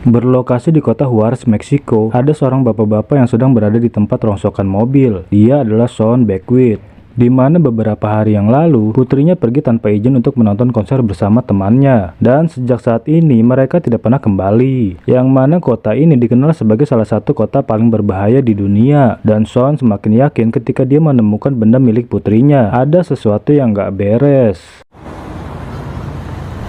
Berlokasi di kota Juarez, Meksiko, ada seorang bapak-bapak yang sedang berada di tempat rongsokan mobil. Dia adalah Shawn Beckwith, di mana beberapa hari yang lalu putrinya pergi tanpa izin untuk menonton konser bersama temannya, dan sejak saat ini mereka tidak pernah kembali. Yang mana kota ini dikenal sebagai salah satu kota paling berbahaya di dunia, dan Shawn semakin yakin ketika dia menemukan benda milik putrinya, ada sesuatu yang gak beres.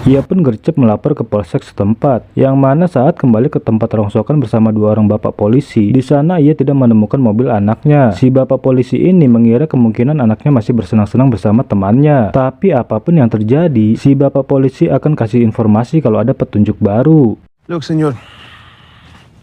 Ia pun gercep melapor ke polsek setempat, yang mana saat kembali ke tempat rongsokan bersama dua orang bapak polisi, di sana ia tidak menemukan mobil anaknya. Si bapak polisi ini mengira kemungkinan anaknya masih bersenang-senang bersama temannya. Tapi apapun yang terjadi, si bapak polisi akan kasih informasi kalau ada petunjuk baru. Look, senor,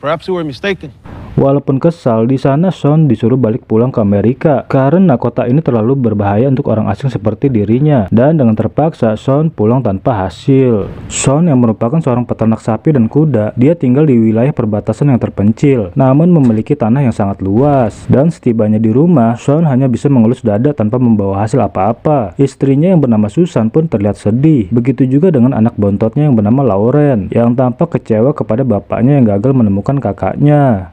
perhaps we were mistaken. Walaupun kesal, di sana Shawn disuruh balik pulang ke Amerika karena kota ini terlalu berbahaya untuk orang asing seperti dirinya, dan dengan terpaksa Shawn pulang tanpa hasil. Shawn yang merupakan seorang peternak sapi dan kuda, dia tinggal di wilayah perbatasan yang terpencil, namun memiliki tanah yang sangat luas. Dan setibanya di rumah, Shawn hanya bisa mengelus dada tanpa membawa hasil apa-apa. Istrinya yang bernama Susan pun terlihat sedih. Begitu juga dengan anak bontotnya yang bernama Lauren, yang tampak kecewa kepada bapaknya yang gagal menemukan kakaknya.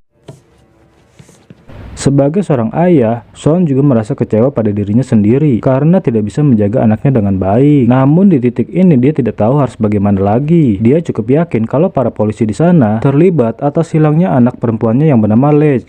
Sebagai seorang ayah, Shawn juga merasa kecewa pada dirinya sendiri karena tidak bisa menjaga anaknya dengan baik. Namun di titik ini dia tidak tahu harus bagaimana lagi. Dia cukup yakin kalau para polisi di sana terlibat atas hilangnya anak perempuannya yang bernama Leigh.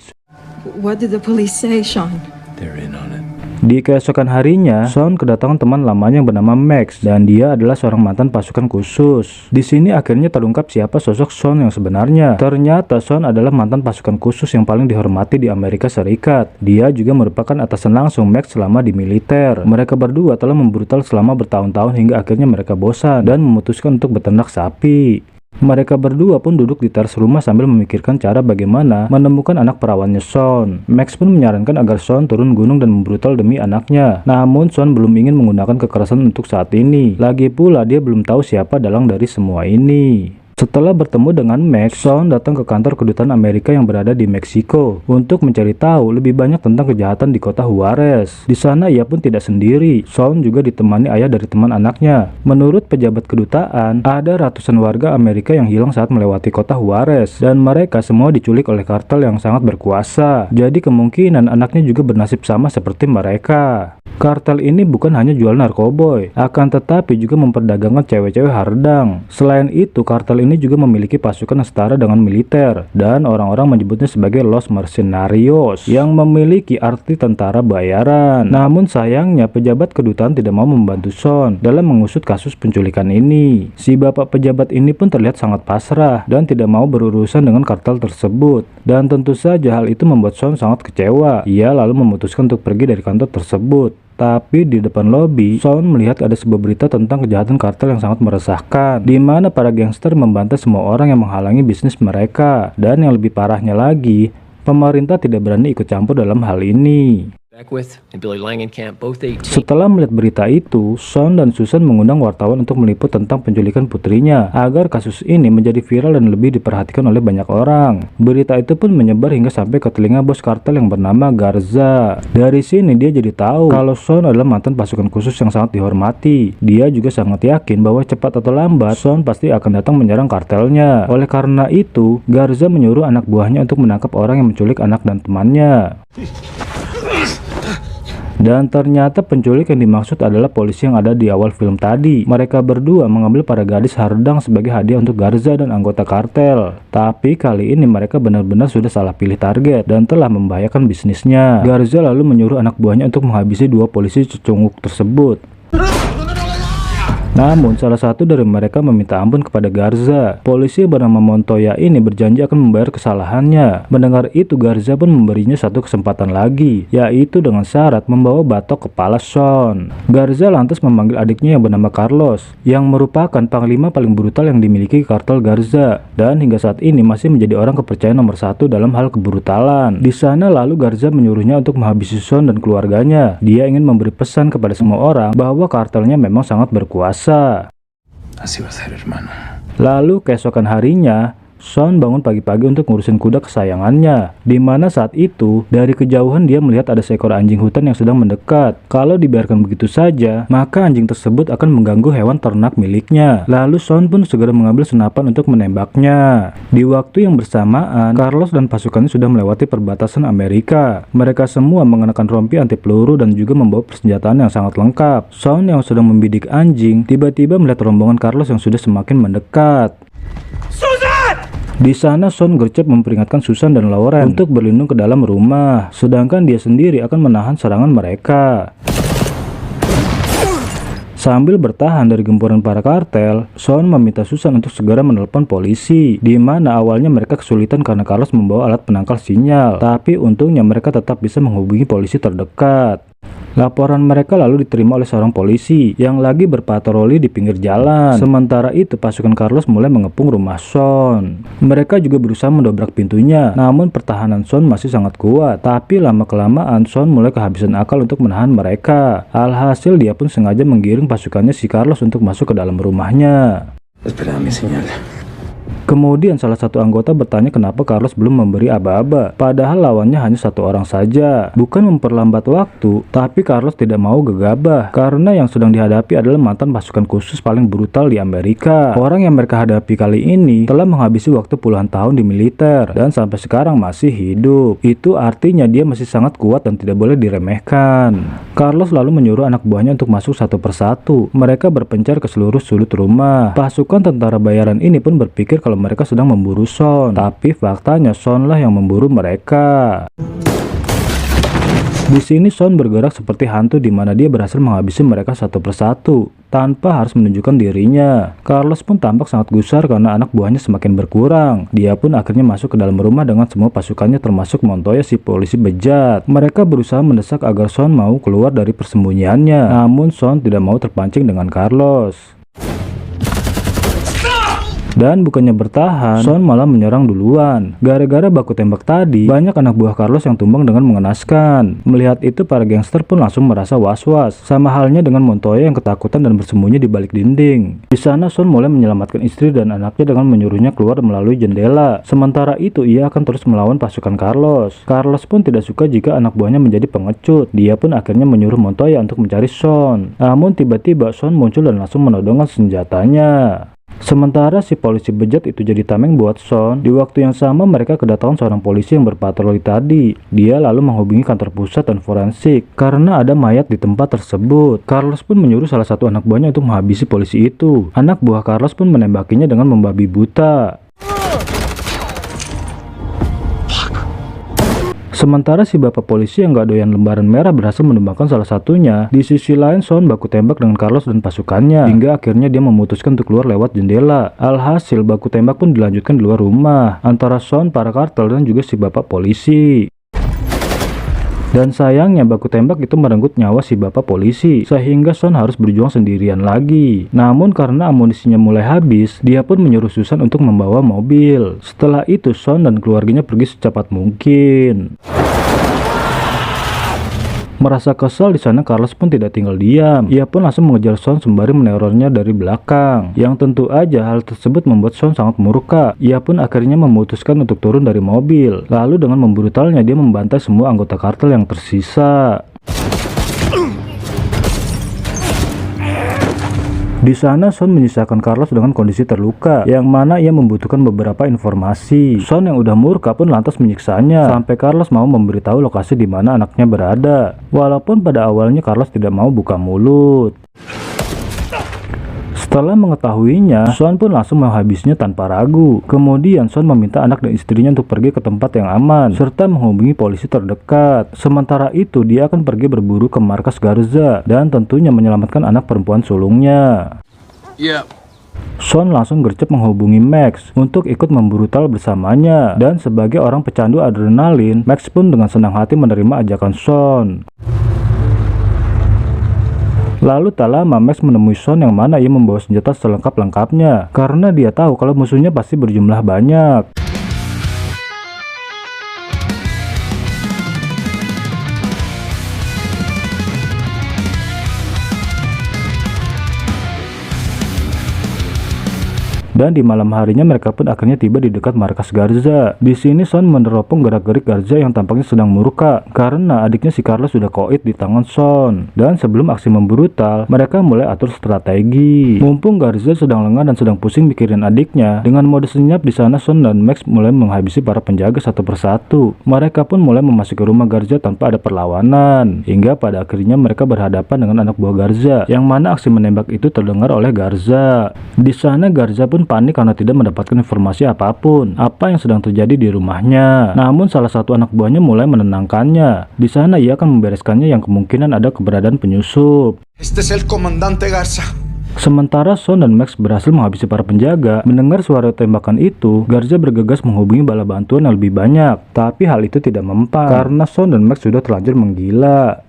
What did the police say, Shawn? They're in on it. Di keesokan harinya, Shawn kedatangan teman lamanya yang bernama Max, dan dia adalah seorang mantan pasukan khusus. Di sini akhirnya terungkap siapa sosok Shawn yang sebenarnya. Ternyata Shawn adalah mantan pasukan khusus yang paling dihormati di Amerika Serikat. Dia juga merupakan atasan langsung Max selama di militer. Mereka berdua telah membrutal selama bertahun-tahun hingga akhirnya mereka bosan dan memutuskan untuk beternak sapi. Mereka berdua pun duduk di teras rumah sambil memikirkan cara bagaimana menemukan anak perawannya Shawn. Max pun menyarankan agar Shawn turun gunung dan membrutal demi anaknya. Namun Shawn belum ingin menggunakan kekerasan untuk saat ini. Lagi pula dia belum tahu siapa dalang dari semua ini. Setelah bertemu dengan Max, Shawn datang ke kantor kedutaan Amerika yang berada di Meksiko untuk mencari tahu lebih banyak tentang kejahatan di kota Juarez. Di sana ia pun tidak sendiri. Shawn juga ditemani ayah dari teman anaknya. Menurut pejabat kedutaan, ada ratusan warga Amerika yang hilang saat melewati kota Juarez, dan mereka semua diculik oleh kartel yang sangat berkuasa. Jadi kemungkinan anaknya juga bernasib sama seperti mereka. Kartel ini bukan hanya jual narkoboy, akan tetapi juga memperdagangkan cewek-cewek hardang. Selain itu, kartel ini juga memiliki pasukan yang setara dengan militer, dan orang-orang menyebutnya sebagai Los Mercenarios, yang memiliki arti tentara bayaran. Namun sayangnya, pejabat kedutaan tidak mau membantu Shawn dalam mengusut kasus penculikan ini. Si bapak pejabat ini pun terlihat sangat pasrah dan tidak mau berurusan dengan kartel tersebut. Dan tentu saja hal itu membuat Shawn sangat kecewa. Ia lalu memutuskan untuk pergi dari kantor tersebut. Tapi di depan lobi, Shawn melihat ada sebuah berita tentang kejahatan kartel yang sangat meresahkan, di mana para gangster membantai semua orang yang menghalangi bisnis mereka. Dan yang lebih parahnya lagi, pemerintah tidak berani ikut campur dalam hal ini. Beckwith and Billy Langenkamp, both 18. Setelah melihat berita itu, Shawn dan Susan mengundang wartawan untuk meliput tentang penculikan putrinya agar kasus ini menjadi viral dan lebih diperhatikan oleh banyak orang. Berita itu pun menyebar hingga sampai ke telinga bos kartel yang bernama Garza. Dari sini dia jadi tahu kalau Shawn adalah mantan pasukan khusus yang sangat dihormati. Dia juga sangat yakin bahwa cepat atau lambat Shawn pasti akan datang menyerang kartelnya. Oleh karena itu, Garza menyuruh anak buahnya untuk menangkap orang yang menculik anak dan temannya. Dan ternyata penculik yang dimaksud adalah polisi yang ada di awal film tadi. Mereka berdua mengambil para gadis hardang sebagai hadiah untuk Garza dan anggota kartel. Tapi kali ini mereka benar-benar sudah salah pilih target dan telah membahayakan bisnisnya. Garza lalu menyuruh anak buahnya untuk menghabisi dua polisi cecunguk tersebut. Namun salah satu dari mereka meminta ampun kepada Garza. Polisi yang bernama Montoya ini berjanji akan membayar kesalahannya. Mendengar itu, Garza pun memberinya satu kesempatan lagi, yaitu dengan syarat membawa batok kepala Shawn. Garza lantas memanggil adiknya yang bernama Carlos, yang merupakan panglima paling brutal yang dimiliki kartel Garza, dan hingga saat ini masih menjadi orang kepercayaan nomor satu dalam hal kebrutalan. Di sana lalu Garza menyuruhnya untuk menghabisi Shawn dan keluarganya. Dia ingin memberi pesan kepada semua orang bahwa kartelnya memang sangat berkuasa. Así va a ser, hermano. Lalu keesokan harinya, Sean bangun pagi-pagi untuk ngurusin kuda kesayangannya, di mana saat itu dari kejauhan dia melihat ada seekor anjing hutan yang sedang mendekat. Kalau dibiarkan begitu saja, maka anjing tersebut akan mengganggu hewan ternak miliknya. Lalu Sean pun segera mengambil senapan untuk menembaknya. Di waktu yang bersamaan, Carlos dan pasukannya sudah melewati perbatasan Amerika. Mereka semua mengenakan rompi anti peluru dan juga membawa persenjataan yang sangat lengkap. Sean yang sedang membidik anjing tiba-tiba melihat rombongan Carlos yang sudah semakin mendekat. Di sana Sean gercep memperingatkan Susan dan Lauren untuk berlindung ke dalam rumah, sedangkan dia sendiri akan menahan serangan mereka. Sambil bertahan dari gempuran para kartel, Sean meminta Susan untuk segera menelepon polisi, di mana awalnya mereka kesulitan karena Carlos membawa alat penangkal sinyal, tapi untungnya mereka tetap bisa menghubungi polisi terdekat. Laporan mereka lalu diterima oleh seorang polisi yang lagi berpatroli di pinggir jalan. Sementara itu pasukan Carlos mulai mengepung rumah Sean. Mereka juga berusaha mendobrak pintunya, namun pertahanan Sean masih sangat kuat. Tapi lama-kelamaan Sean mulai kehabisan akal untuk menahan mereka. Alhasil dia pun sengaja menggiring pasukannya si Carlos untuk masuk ke dalam rumahnya. Espera mi señal. Kemudian salah satu anggota bertanya kenapa Carlos belum memberi aba-aba, padahal lawannya hanya satu orang saja. Bukan memperlambat waktu, tapi Carlos tidak mau gegabah, karena yang sedang dihadapi adalah mantan pasukan khusus paling brutal di Amerika. Orang yang mereka hadapi kali ini telah menghabisi waktu puluhan tahun di militer, dan sampai sekarang masih hidup. Itu artinya dia masih sangat kuat dan tidak boleh diremehkan. Carlos lalu menyuruh anak buahnya untuk masuk satu persatu. Mereka berpencar ke seluruh sudut rumah. Pasukan tentara bayaran ini pun berpikir kalau mereka sedang memburu Sean, tapi faktanya Sean lah yang memburu mereka. Di sini Sean bergerak seperti hantu di mana dia berhasil menghabisi mereka satu persatu tanpa harus menunjukkan dirinya. Carlos pun tampak sangat gusar karena anak buahnya semakin berkurang. Dia pun akhirnya masuk ke dalam rumah dengan semua pasukannya termasuk Montoya si polisi bejat. Mereka berusaha mendesak agar Sean mau keluar dari persembunyiannya, namun Sean tidak mau terpancing dengan Carlos. Dan bukannya bertahan, Sean malah menyerang duluan. Gara-gara baku tembak tadi, banyak anak buah Carlos yang tumbang dengan mengenaskan. Melihat itu, para gangster pun langsung merasa was-was. Sama halnya dengan Montoya yang ketakutan dan bersembunyi di balik dinding. Di sana, Sean mulai menyelamatkan istri dan anaknya dengan menyuruhnya keluar melalui jendela. Sementara itu, ia akan terus melawan pasukan Carlos. Carlos pun tidak suka jika anak buahnya menjadi pengecut. Dia pun akhirnya menyuruh Montoya untuk mencari Sean. Namun tiba-tiba Sean muncul dan langsung menodongkan senjatanya. Sementara si polisi bejat itu jadi tameng buat Sean. Di waktu yang sama mereka kedatangan seorang polisi yang berpatroli tadi. Dia lalu menghubungi kantor pusat dan forensik karena ada mayat di tempat tersebut. Carlos pun menyuruh salah satu anak buahnya untuk menghabisi polisi itu. Anak buah Carlos pun menembakinya dengan membabi buta. Sementara si bapak polisi yang gak doyan lembaran merah berhasil menumbangkan salah satunya. Di sisi lain Sean baku tembak dengan Carlos dan pasukannya, hingga akhirnya dia memutuskan untuk keluar lewat jendela. Alhasil baku tembak pun dilanjutkan di luar rumah antara Sean, para kartel, dan juga si bapak polisi. Dan sayangnya baku tembak itu merenggut nyawa si bapak polisi, sehingga Sean harus berjuang sendirian lagi. Namun karena amunisinya mulai habis, dia pun menyuruh Susan untuk membawa mobil. Setelah itu Sean dan keluarganya pergi secepat mungkin. Merasa kesal di sana, Carlos pun tidak tinggal diam. Ia pun langsung mengejar Sean sembari menerornya dari belakang. Yang tentu aja hal tersebut membuat Sean sangat murka. Ia pun akhirnya memutuskan untuk turun dari mobil. Lalu dengan membrutalnya dia membantai semua anggota kartel yang tersisa. Di sana Sean menyisakan Carlos dengan kondisi terluka, yang mana ia membutuhkan beberapa informasi. Sean yang udah murka pun lantas menyiksanya sampai Carlos mau memberitahu lokasi di mana anaknya berada. Walaupun pada awalnya Carlos tidak mau buka mulut. Setelah mengetahuinya, Sean pun langsung menghabisnya tanpa ragu. Kemudian Sean meminta anak dan istrinya untuk pergi ke tempat yang aman, serta menghubungi polisi terdekat. Sementara itu, dia akan pergi berburu ke markas Garza, dan tentunya menyelamatkan anak perempuan sulungnya. Sean langsung gercep menghubungi Max untuk ikut membrutal bersamanya. Dan sebagai orang pecandu adrenalin, Max pun dengan senang hati menerima ajakan Sean. Lalu tak lama Max menemui Sean yang mana ia membawa senjata selengkap-lengkapnya karena dia tahu kalau musuhnya pasti berjumlah banyak. Dan di malam harinya mereka pun akhirnya tiba di dekat markas Garza. Di sini Sean meneropong gerak-gerik Garza yang tampaknya sedang murka karena adiknya si Carlos sudah koit di tangan Sean. Dan sebelum aksi membrutal, mereka mulai atur strategi. Mumpung Garza sedang lengah dan sedang pusing mikirin adiknya, dengan mode senyap di sana Sean dan Max mulai menghabisi para penjaga satu persatu. Mereka pun mulai memasuki rumah Garza tanpa ada perlawanan, hingga pada akhirnya mereka berhadapan dengan anak buah Garza, yang mana aksi menembak itu terdengar oleh Garza. Di sana Garza pun panik karena tidak mendapatkan informasi apapun apa yang sedang terjadi di rumahnya. Namun salah satu anak buahnya mulai menenangkannya. Di sana ia akan membereskannya yang kemungkinan ada keberadaan penyusup. Este es el comandante Garza. Sementara Sean dan Max berhasil menghabisi para penjaga. Mendengar suara tembakan itu, Garza bergegas menghubungi bala bantuan yang lebih banyak. Tapi hal itu tidak mempan karena Sean dan Max sudah terlanjur menggila.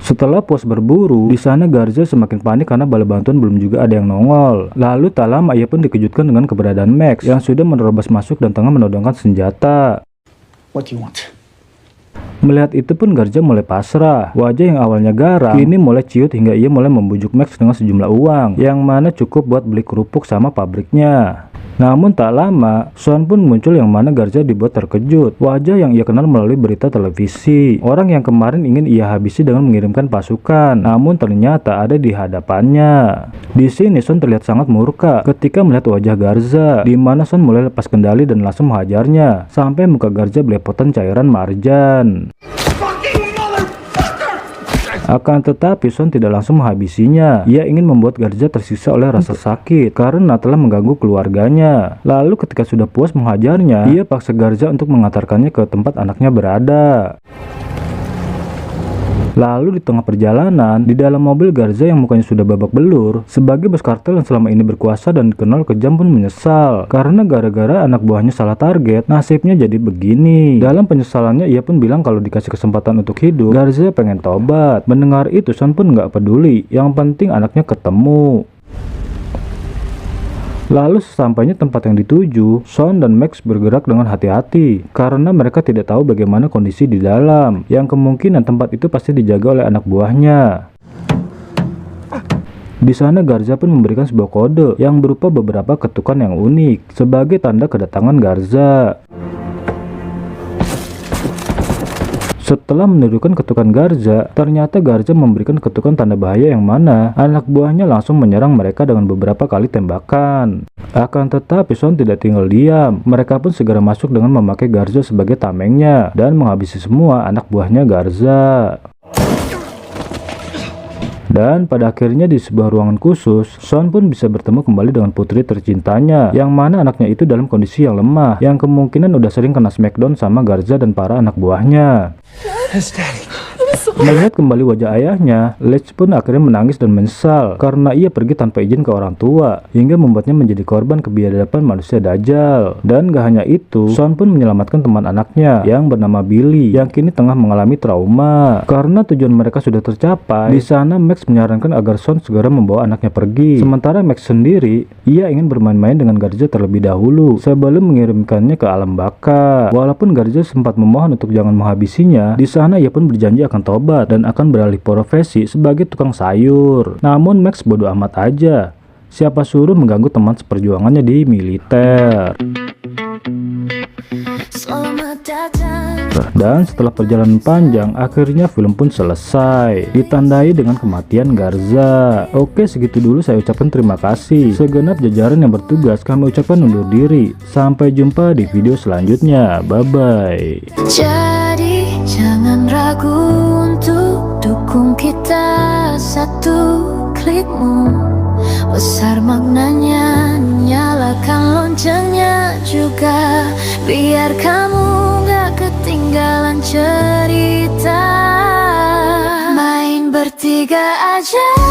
Setelah puas berburu, di sana Garza semakin panik karena bala bantuan belum juga ada yang nongol. Lalu tak lama ia pun dikejutkan dengan keberadaan Max yang sudah menerobos masuk dan tengah menodongkan senjata. What do you want? Melihat itu pun Garza mulai pasrah. Wajah yang awalnya garang kini mulai ciut hingga ia mulai membujuk Max dengan sejumlah uang yang mana cukup buat beli kerupuk sama pabriknya. Namun tak lama, Sean pun muncul yang mana Garza dibuat terkejut. Wajah yang ia kenal melalui berita televisi. Orang yang kemarin ingin ia habisi dengan mengirimkan pasukan, namun ternyata ada di hadapannya. Di sini Sean terlihat sangat murka ketika melihat wajah Garza, di mana Sean mulai lepas kendali dan langsung menghajarnya, sampai muka Garza belepotan cairan marjan. Akan tetapi Sean tidak langsung menghabisinya. Ia ingin membuat Garza tersiksa oleh rasa sakit karena telah mengganggu keluarganya. Lalu ketika sudah puas menghajarnya, ia paksa Garza untuk mengantarkannya ke tempat anaknya berada. Lalu di tengah perjalanan, di dalam mobil Garza yang mukanya sudah babak belur, sebagai bos kartel yang selama ini berkuasa dan dikenal kejam pun menyesal. Karena gara-gara anak buahnya salah target, nasibnya jadi begini. Dalam penyesalannya ia pun bilang kalau dikasih kesempatan untuk hidup, Garza pengen tobat. Mendengar itu Sean pun nggak peduli, yang penting anaknya ketemu. Lalu sesampainya tempat yang dituju, Sean dan Max bergerak dengan hati-hati karena mereka tidak tahu bagaimana kondisi di dalam, yang kemungkinan tempat itu pasti dijaga oleh anak buahnya. Di sana Garza pun memberikan sebuah kode yang berupa beberapa ketukan yang unik sebagai tanda kedatangan Garza. Setelah menirukan ketukan Garza, ternyata Garza memberikan ketukan tanda bahaya yang mana anak buahnya langsung menyerang mereka dengan beberapa kali tembakan. Akan tetapi Sean tidak tinggal diam. Mereka pun segera masuk dengan memakai Garza sebagai tamengnya dan menghabisi semua anak buahnya Garza. Dan pada akhirnya di sebuah ruangan khusus, Sean pun bisa bertemu kembali dengan putri tercintanya, yang mana anaknya itu dalam kondisi yang lemah, yang kemungkinan udah sering kena smackdown sama Garza dan para anak buahnya. Melihat kembali wajah ayahnya, Lex pun akhirnya menangis dan menyesal karena ia pergi tanpa izin ke orang tua, hingga membuatnya menjadi korban kebiadaban manusia Dajjal. Dan gak hanya itu, Sean pun menyelamatkan teman anaknya yang bernama Billy, yang kini tengah mengalami trauma. Karena tujuan mereka sudah tercapai, di sana Max menyarankan agar Sean segera membawa anaknya pergi. Sementara Max sendiri, ia ingin bermain-main dengan Garza terlebih dahulu sebelum mengirimkannya ke alam baka. Walaupun Garza sempat memohon untuk jangan menghabisinya, di sana ia pun berjanji akan tobat dan akan beralih profesi sebagai tukang sayur. Namun Max bodoh amat aja. Siapa suruh mengganggu teman seperjuangannya di militer. Dan setelah perjalanan panjang, akhirnya film pun selesai, ditandai dengan kematian Garza. Oke, segitu dulu saya ucapkan terima kasih. Segenap jajaran yang bertugas kami ucapkan undur diri. Sampai jumpa di video selanjutnya. Bye-bye. Jadi jangan ragu untuk dukung kita, satu klikmu besar maknanya. Nyalakan loncengnya juga biar kamu gak ketinggalan cerita. Main bertiga aja.